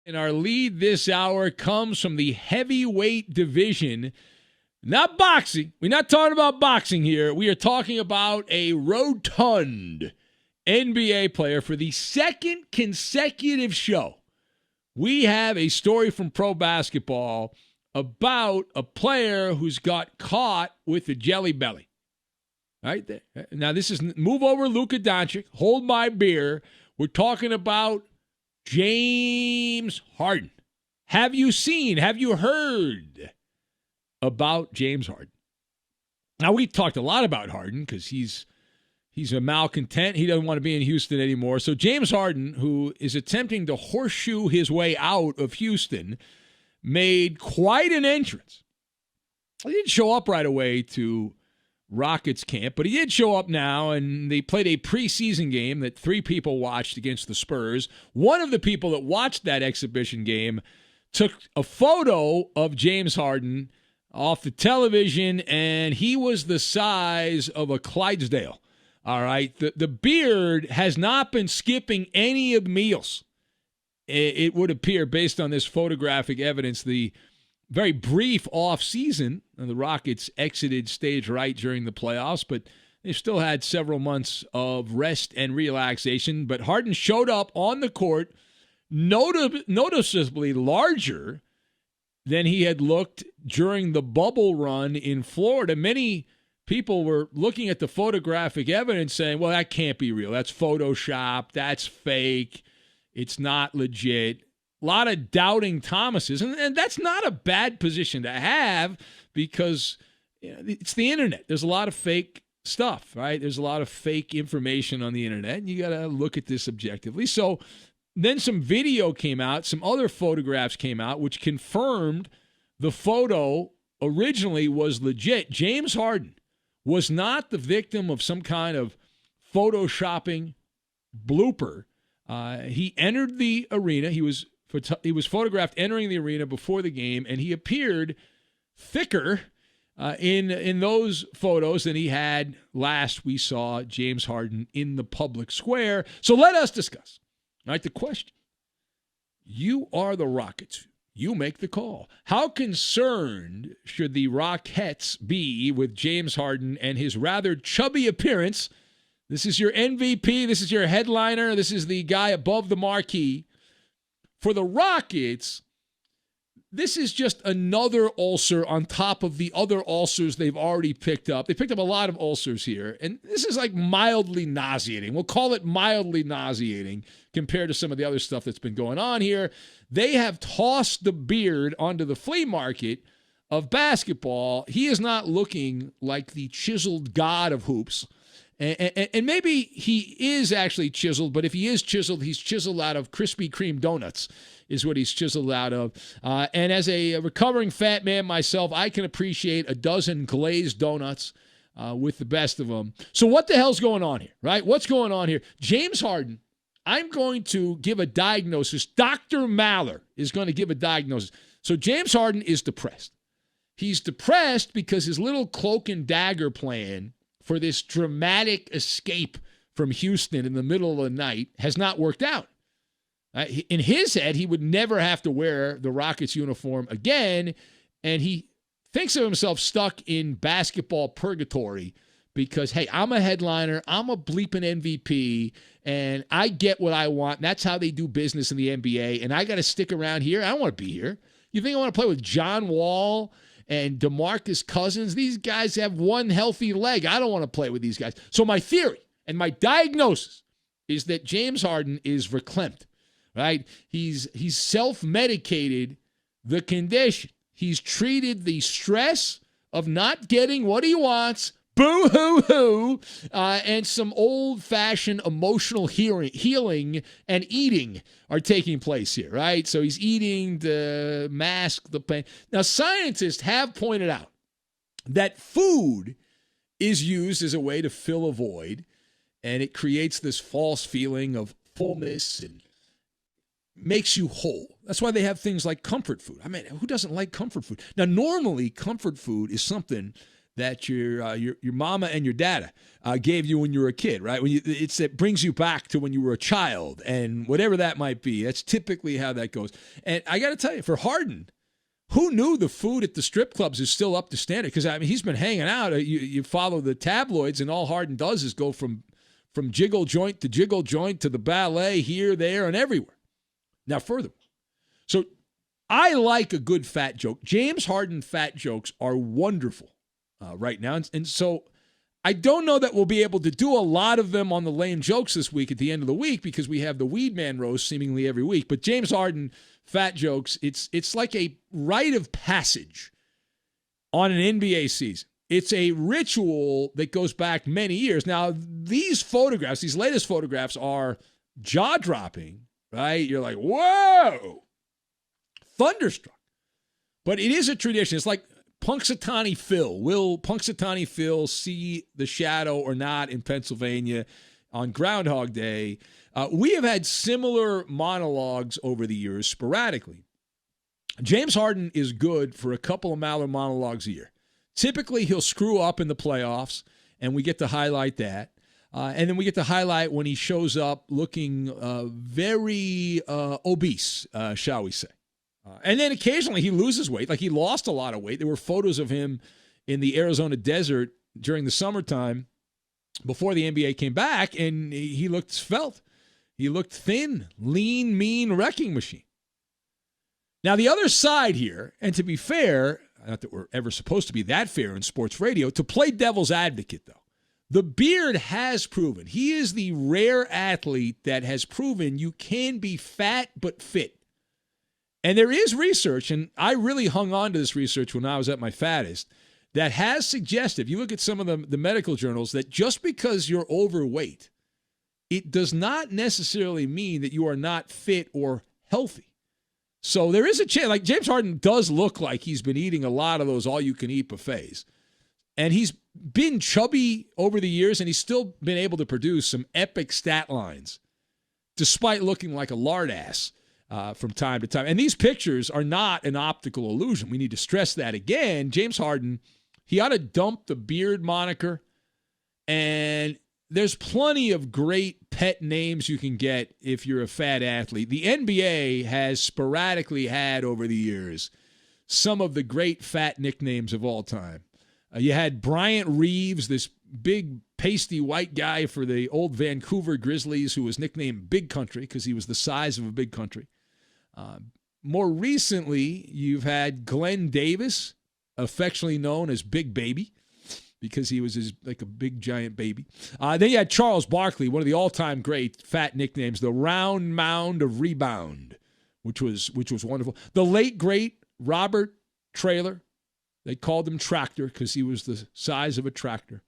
And our lead this hour comes from the heavyweight division. Not boxing. We're not talking about boxing here. We are talking about a rotund NBA player for the second consecutive show. We have a story from Pro Basketball about a player who's got caught with a jelly belly. Right there. Now, this is move over Luka Doncic. Hold my beer. We're talking about James Harden. Have you heard about James Harden? Now, we talked a lot about Harden because he's a malcontent. He doesn't want to be in Houston anymore. So James Harden, who is attempting to horseshoe his way out of Houston, made quite an entrance. He didn't show up right away to Rockets camp, but he did show up now, and they played a preseason game that 3 people watched against the Spurs. One of the people that watched that exhibition game took a photo of James Harden off the television, and he was the size of a Clydesdale. All right, the beard has not been skipping any of the meals. It would appear, based on this photographic evidence, the very brief offseason, the Rockets exited stage right during the playoffs, but they still had several months of rest and relaxation. But Harden showed up on the court noticeably larger than he had looked during the bubble run in Florida. Many people were looking at the photographic evidence saying, well, that can't be real. That's Photoshop. That's fake. It's not legit. A lot of doubting Thomases, and that's not a bad position to have because it's the internet. There's a lot of fake stuff, right? There's a lot of fake information on the internet, and you got to look at this objectively. So then some video came out, some other photographs came out, which confirmed the photo originally was legit. James Harden was not the victim of some kind of photoshopping blooper. He entered the arena. He was photographed entering the arena before the game, and he appeared thicker in those photos than he had last we saw James Harden in the public square. So let us discuss. All right, the question. You are the Rockets. You make the call. How concerned should the Rockettes be with James Harden and his rather chubby appearance? This is your MVP. This is your headliner. This is the guy above the marquee. For the Rockets, this is just another ulcer on top of the other ulcers they've already picked up. They picked up a lot of ulcers here, and this is like mildly nauseating. We'll call it mildly nauseating compared to some of the other stuff that's been going on here. They have tossed the beard onto the flea market of basketball. He is not looking like the chiseled god of hoops. And maybe he is actually chiseled, but if he is chiseled, he's chiseled out of Krispy Kreme donuts is what he's chiseled out of. And as a recovering fat man myself, I can appreciate a dozen glazed donuts with the best of them. So what the hell's going on here, right? What's going on here? James Harden, I'm going to give a diagnosis. Dr. Maller is going to give a diagnosis. So James Harden is depressed. He's depressed because his little cloak and dagger plan for this dramatic escape from Houston in the middle of the night has not worked out. In his head, he would never have to wear the Rockets uniform again, and he thinks of himself stuck in basketball purgatory because, hey, I'm a headliner, I'm a bleeping MVP, and I get what I want. That's how they do business in the NBA, and I got to stick around here. I don't want to be here. You think I want to play with John Wall and DeMarcus Cousins? These guys have one healthy leg. I don't want to play with these guys. So my theory and my diagnosis is that James Harden is verklempt, right? He's self-medicated the condition. He's treated the stress of not getting what he wants, boo-hoo-hoo, and some old-fashioned emotional healing and eating are taking place here, right? So he's eating to mask the pain. Now, scientists have pointed out that food is used as a way to fill a void, and it creates this false feeling of fullness and makes you whole. That's why they have things like comfort food. I mean, who doesn't like comfort food? Now, normally, comfort food is something that your mama and your dada gave you when you were a kid, right? It brings you back to when you were a child, and whatever that might be. That's typically how that goes. And I got to tell you, for Harden, who knew the food at the strip clubs is still up to standard? Because, I mean, he's been hanging out. You follow the tabloids, and all Harden does is go from jiggle joint to the ballet here, there, and everywhere. Now, furthermore, so I like a good fat joke. James Harden fat jokes are wonderful right now. And so I don't know that we'll be able to do a lot of them on the lame jokes this week at the end of the week because we have the Weed Man roast seemingly every week. But James Harden fat jokes, it's like a rite of passage on an NBA season. It's a ritual that goes back many years. Now, these photographs, these latest photographs are jaw-dropping, right? You're like, whoa, thunderstruck. But it is a tradition. It's like Punxsutawney Phil. Will Punxsutawney Phil see the shadow or not in Pennsylvania on Groundhog Day? We have had similar monologues over the years sporadically. James Harden is good for a couple of Maller monologues a year. Typically, he'll screw up in the playoffs, and we get to highlight that. And then we get to highlight when he shows up looking very obese, shall we say. And then occasionally he loses weight. Like he lost a lot of weight. There were photos of him in the Arizona desert during the summertime before the NBA came back, and he looked svelte. He looked thin, lean, mean wrecking machine. Now, the other side here, and to be fair, not that we're ever supposed to be that fair in sports radio, to play devil's advocate, though, the beard has proven. He is the rare athlete that has proven you can be fat but fit. And there is research, and I really hung on to this research when I was at my fattest, that has suggested, if you look at some of the medical journals, that just because you're overweight, it does not necessarily mean that you are not fit or healthy. So there is a chance, like James Harden does look like he's been eating a lot of those all-you-can-eat buffets. And he's been chubby over the years, and he's still been able to produce some epic stat lines, despite looking like a lard ass from time to time. And these pictures are not an optical illusion. We need to stress that again. James Harden, he ought to dump the beard moniker, and there's plenty of great pet names you can get if you're a fat athlete. The NBA has sporadically had over the years some of the great fat nicknames of all time. You had Bryant Reeves, this big pasty white guy for the old Vancouver Grizzlies, who was nicknamed Big Country because he was the size of a big country. More recently, you've had Glenn Davis, affectionately known as Big Baby, because he was like a big, giant baby. Then you had Charles Barkley, one of the all-time great fat nicknames, the Round Mound of Rebound, which was wonderful. The late, great Robert Traylor, they called him Tractor because he was the size of a tractor,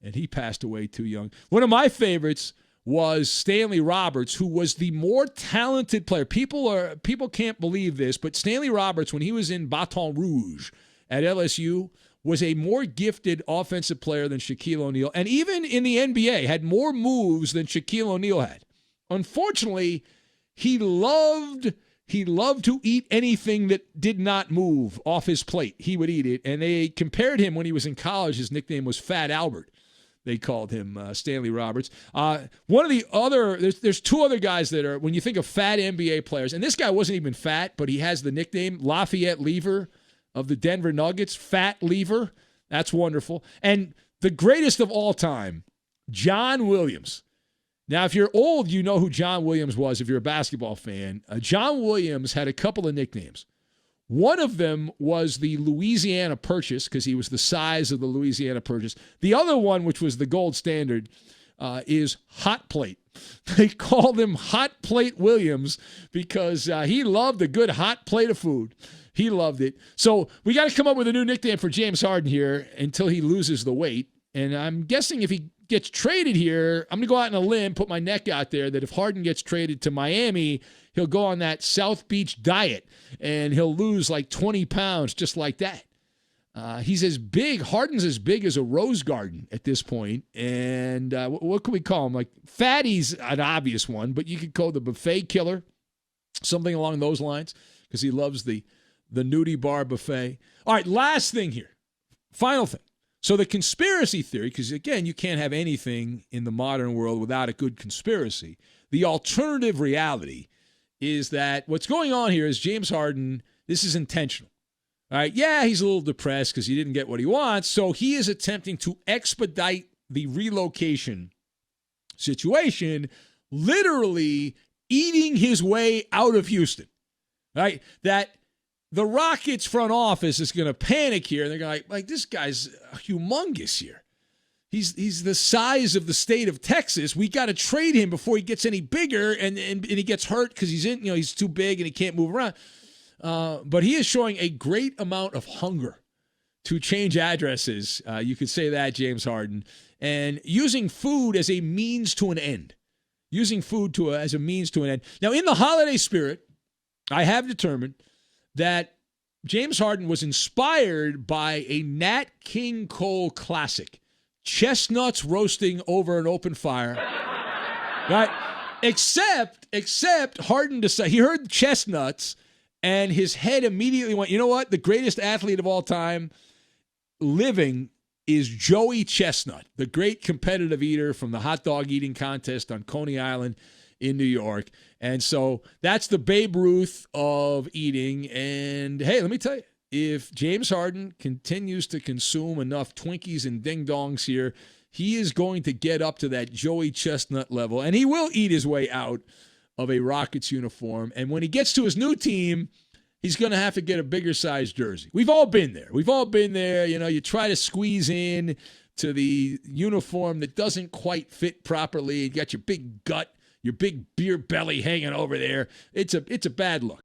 and he passed away too young. One of my favorites was Stanley Roberts, who was the more talented player. People can't believe this, but Stanley Roberts, when he was in Baton Rouge at LSU, was a more gifted offensive player than Shaquille O'Neal, and even in the NBA had more moves than Shaquille O'Neal had. Unfortunately, he loved to eat anything that did not move off his plate. He would eat it, and they compared him when he was in college. His nickname was Fat Albert. They called him Stanley Roberts. One of the other, there's two other guys that are, when you think of fat NBA players, and this guy wasn't even fat, but he has the nickname Lafayette Lever of the Denver Nuggets, Fat Lever. That's wonderful. And the greatest of all time, John Williams. Now, if you're old, you know who John Williams was if you're a basketball fan. John Williams had a couple of nicknames. One of them was the Louisiana Purchase because he was the size of the Louisiana Purchase. The other one, which was the gold standard, is Hot Plate. They called him Hot Plate Williams because he loved a good hot plate of food. He loved it. So we got to come up with a new nickname for James Harden here until he loses the weight. And I'm guessing if he gets traded here, I'm going to go out on a limb, put my neck out there, that if Harden gets traded to Miami, he'll go on that South Beach diet, and he'll lose like 20 pounds just like that. He's as big, Harden's as big as a rose garden at this point. And what can we call him? Like, fatty's an obvious one, but you could call the buffet killer, something along those lines, because he loves the nudie bar buffet. All right, last thing here. Final thing. So the conspiracy theory, because again, you can't have anything in the modern world without a good conspiracy. The alternative reality is that what's going on here is James Harden, this is intentional. All right, yeah, he's a little depressed because he didn't get what he wants, so he is attempting to expedite the relocation situation, literally eating his way out of Houston. Right? That the Rockets front office is going to panic here, and they're going to like this guy's humongous here. He's the size of the state of Texas. We got to trade him before he gets any bigger, and he gets hurt because he's too big and he can't move around. But he is showing a great amount of hunger to change addresses. You could say that, James Harden, and using food as a means to an end. Using food as a means to an end. Now, in the holiday spirit, I have determined that James Harden was inspired by a Nat King Cole classic, chestnuts roasting over an open fire. Right? Except Harden decided, he heard chestnuts, and his head immediately went, you know what? The greatest athlete of all time living is Joey Chestnut, the great competitive eater from the hot dog eating contest on Coney Island in New York. And so that's the Babe Ruth of eating. And hey, let me tell you, if James Harden continues to consume enough Twinkies and Ding Dongs here, he is going to get up to that Joey Chestnut level, and he will eat his way out of a Rockets uniform. And when he gets to his new team, he's going to have to get a bigger size jersey. We've all been there. You know, you try to squeeze in to the uniform that doesn't quite fit properly. You got your big gut, your big beer belly hanging over there. It's a bad look.